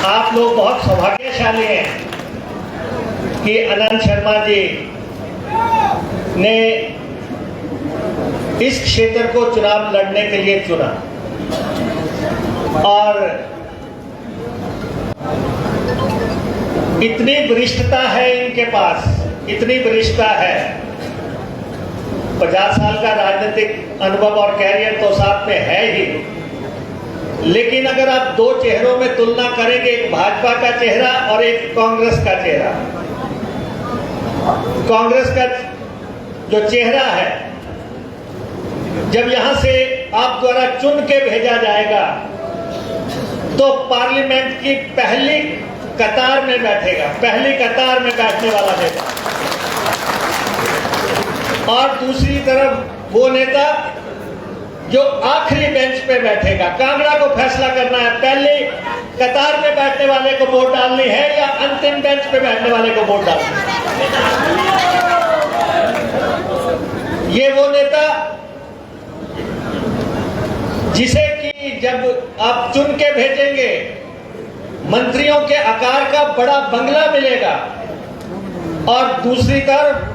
आप लोग बहुत सौभाग्यशाली हैं कि आनंद शर्मा जी ने इस क्षेत्र को चुनाव लड़ने के लिए चुना और इतनी वरिष्ठता है इनके पास, इतनी वरिष्ठता है। 50 साल का राजनीतिक अनुभव और कैरियर तो साथ में है ही, लेकिन अगर आप दो चेहरों में तुलना करेंगे, एक भाजपा का चेहरा और एक कांग्रेस का चेहरा, कांग्रेस का जो चेहरा है, जब यहां से आप द्वारा चुन के भेजा जाएगा तो पार्लियामेंट की पहली कतार में बैठेगा, पहली कतार में बैठने वाला नेता। और दूसरी तरफ वो नेता जो आखिरी बेंच पे बैठेगा। कांगड़ा को फैसला करना है, पहली कतार में बैठने वाले को वोट डालनी है या अंतिम बेंच पे बैठने वाले को वोट डालनी है। ये वो नेता जिसे कि जब आप चुन के भेजेंगे, मंत्रियों के आकार का बड़ा बंगला मिलेगा और दूसरी तरफ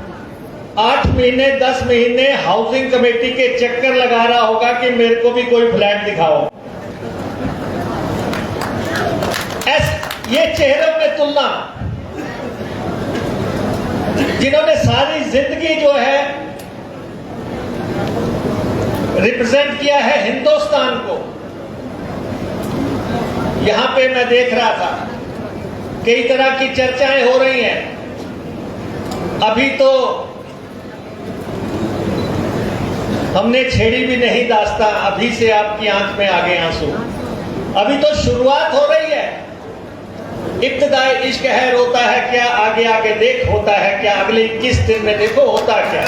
8 महीने 10 महीने हाउसिंग कमेटी के चक्कर लगा रहा होगा कि मेरे को भी कोई फ्लैट दिखाओ। ये चेहरों में तुलना, जिन्होंने सारी जिंदगी जो है रिप्रेजेंट किया है हिंदुस्तान को। यहां पे मैं देख रहा था कई तरह की चर्चाएं हो रही हैं। अभी तो हमने छेड़ी भी नहीं दास्ता, अभी से आपकी आंख में आ गए आंसू। अभी तो शुरुआत हो रही है। इब्तिदाई इश्क है रोता है क्या, आगे आगे देख होता है क्या, अगले 21 दिन में देखो होता क्या।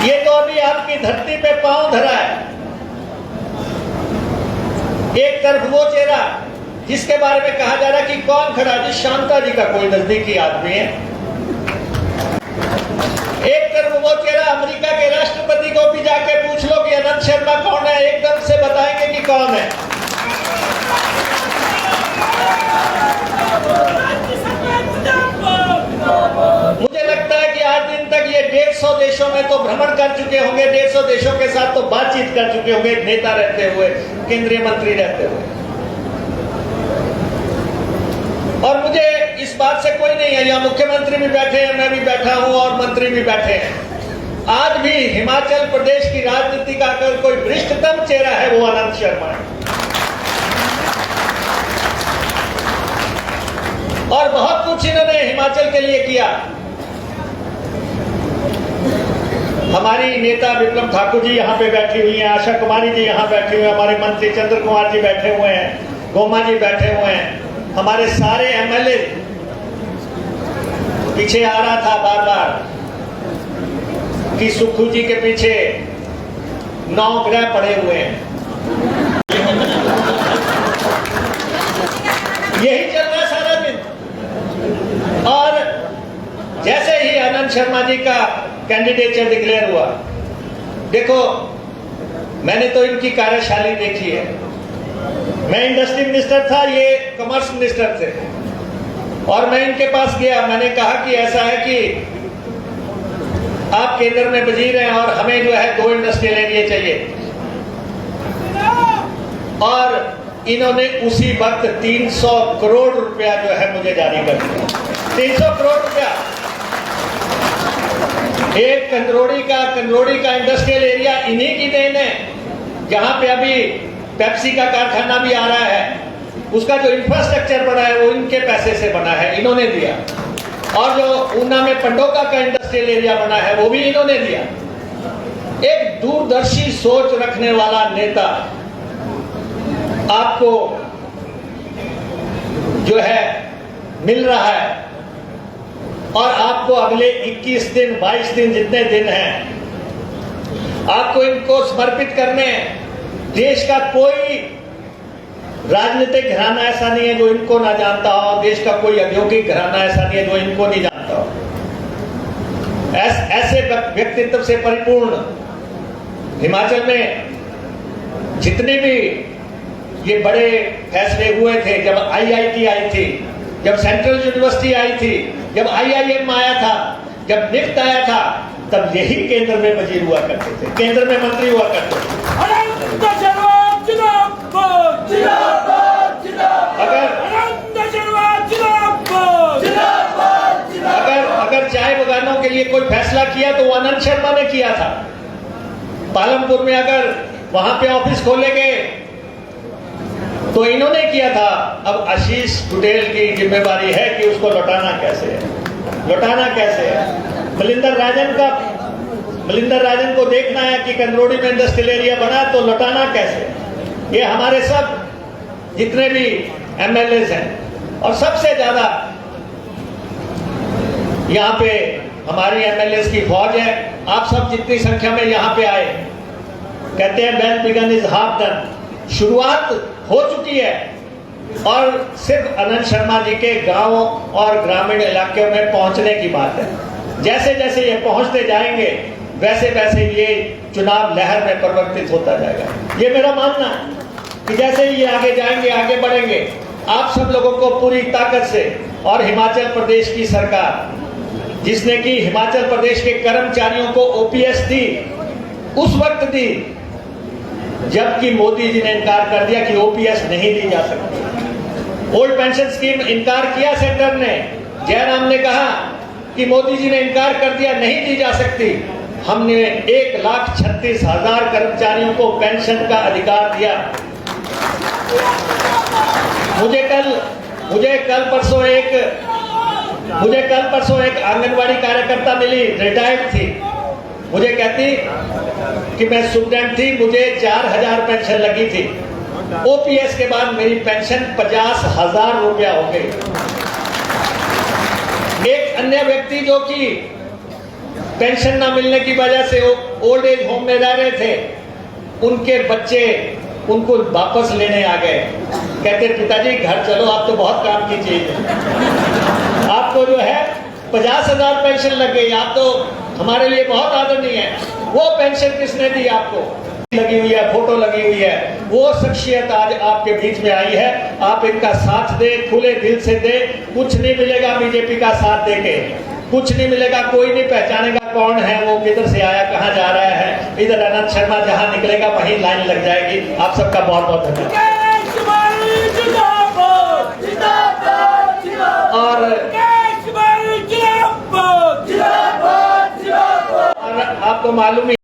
ये तो अभी आपकी धरती पे पांव धरा है। एक तरफ वो चेहरा जिसके बारे में कहा जा रहा है कि कौन खड़ा, जिस शांता जी का कोई नजदीकी आदमी है। एक तरफ वो चेहरा, अमेरिका के राष्ट्रपति को भी जाके पूछ लो कि आनंद शर्मा कौन है, एकदम से बताएंगे कि कौन है। मुझे लगता है कि आज दिन तक ये 150 देशों में तो भ्रमण कर चुके होंगे, 150 देशों के साथ तो बातचीत कर चुके होंगे, नेता रहते हुए, केंद्रीय मंत्री रहते हुए। और मुझे इस बात से कोई नहीं है, यहाँ मुख्यमंत्री भी बैठे हैं, मैं भी बैठा हूं और मंत्री भी बैठे हैं। आज भी हिमाचल प्रदेश की राजनीति का अगर कोई वरिष्ठतम चेहरा है वो आनंद शर्मा है। और बहुत कुछ इन्होंने हिमाचल के लिए किया। हमारी नेता विप्लव ठाकुर जी यहाँ पे बैठी हुई हैं, आशा कुमारी जी यहाँ बैठी हुई हैं, हमारे मंत्री चंद्र कुमार जी बैठे हुए हैं, गोमा जी बैठे हुए हैं, हमारे सारे एमएलए। पीछे आ रहा था बार बार कि सुखू जी के पीछे 9 ग्रह पड़े हुए हैं। यही चल रहा सारा दिन। और जैसे ही आनंद शर्मा जी का कैंडिडेचर डिक्लेयर हुआ, देखो मैंने तो इनकी कार्यशैली देखी है। मैं इंडस्ट्री मिनिस्टर था, ये कॉमर्स मिनिस्टर थे, और मैं इनके पास गया। मैंने कहा कि ऐसा है कि आप केंद्र में वजीर हैं और हमें जो है 2 इंडस्ट्रियल एरिया चाहिए। और इन्होंने उसी वक्त 300 करोड़ रुपया जो है मुझे जारी कर दिया। 300 करोड़ रुपया एक कंदरोड़ी का इंडस्ट्रियल एरिया इन्हीं की देन है, जहां पे अभी पेप्सी का कारखाना भी आ रहा है। उसका जो इंफ्रास्ट्रक्चर बना है वो इनके पैसे से बना है, इन्होंने दिया। और जो ऊना में पंडोका का इंडस्ट्रियल एरिया बना है वो भी इन्होंने दिया। एक दूरदर्शी सोच रखने वाला नेता आपको जो है मिल रहा है। और आपको अगले 21 दिन 22 दिन जितने दिन हैं, आपको इनको समर्पित करने। देश का कोई राजनीतिक घराना ऐसा नहीं है जो इनको ना जानता हो, देश का कोई औद्योगिक घराना ऐसा नहीं है जो इनको नहीं जानता हो। ऐसे व्यक्तित्व से परिपूर्ण हिमाचल में जितनी भी ये बड़े फैसले हुए थे, जब IIT आई थी, जब सेंट्रल यूनिवर्सिटी आई थी, जब IIM आया था, जब निफ्ट आया था, तब यही केंद्र में वजीर हुआ करते थे, केंद्र में मंत्री हुआ करते थे। अगर चाय बगानों के लिए कोई फैसला किया तो वो आनंद शर्मा ने किया था। पालमपुर में अगर वहां पे ऑफिस खोले गए तो इन्होंने किया था। अब आशीष बुटेल की जिम्मेवारी है कि उसको लौटाना कैसे है, लौटाना कैसे है। मलिंदर राजन को देखना है कि कंदरोड़ी में इंडस्ट्रियल एरिया बना तो लौटाना कैसे। ये हमारे सब जितने भी MLAs हैं, और सबसे ज्यादा यहाँ पे हमारी MLAs की फौज है। आप सब जितनी संख्या में यहाँ पे आए, कहते हैं well begun is half done, शुरुआत हो चुकी है। और सिर्फ आनंद शर्मा जी के गांव और ग्रामीण इलाकों में पहुंचने की बात है। जैसे जैसे ये पहुंचते जाएंगे वैसे वैसे ये चुनाव लहर में परिवर्तित होता जाएगा। ये मेरा मानना है कि जैसे ही ये आगे जाएंगे, आगे बढ़ेंगे, आप सब लोगों को पूरी ताकत से, और हिमाचल प्रदेश की सरकार जिसने कि हिमाचल प्रदेश के कर्मचारियों को OPS दी, उस वक्त दी जबकि मोदी जी ने इनकार कर दिया कि OPS नहीं दी जा सकती। ओल्ड पेंशन स्कीम इनकार किया सेंटर ने, जयराम ने कहा कि मोदी जी ने इनकार कर दिया, नहीं दी जा सकती। हमने 1,36,000 कर्मचारियों को पेंशन का अधिकार दिया। मुझे कल परसों एक आंगनवाड़ी कार्यकर्ता मिली, रिटायर्ड थी। मुझे कहती कि मैं स्टूडेंट थी, मुझे 4,000 पेंशन लगी थी, OPS के बाद मेरी पेंशन 50,000 रुपया हो गई। एक अन्य व्यक्ति जो कि पेंशन ना मिलने की वजह से ओल्ड एज होम में रह रहे थे, उनके बच्चे उनको वापस लेने आ गए। कहते पिताजी घर चलो, आप तो बहुत काम की चीज है, आपको जो है 50,000 पेंशन लग गई, आप तो हमारे लिए बहुत आदरणीय है। वो पेंशन किसने दी आपको? लगी हुई है, फोटो लगी हुई है। वो शख्सियत आज आपके बीच में आई है, आप इनका साथ दे, खुले दिल से दे। कुछ नहीं मिलेगा बीजेपी का साथ देके, कुछ नहीं मिलेगा, कोई नहीं पहचानेगा कौन है वो, किधर से आया, कहाँ जा रहा है। इधर आनंद शर्मा जहाँ निकलेगा वहीं लाइन लग जाएगी। आप सबका बहुत बहुत धन्यवाद। और आपको मालूम ही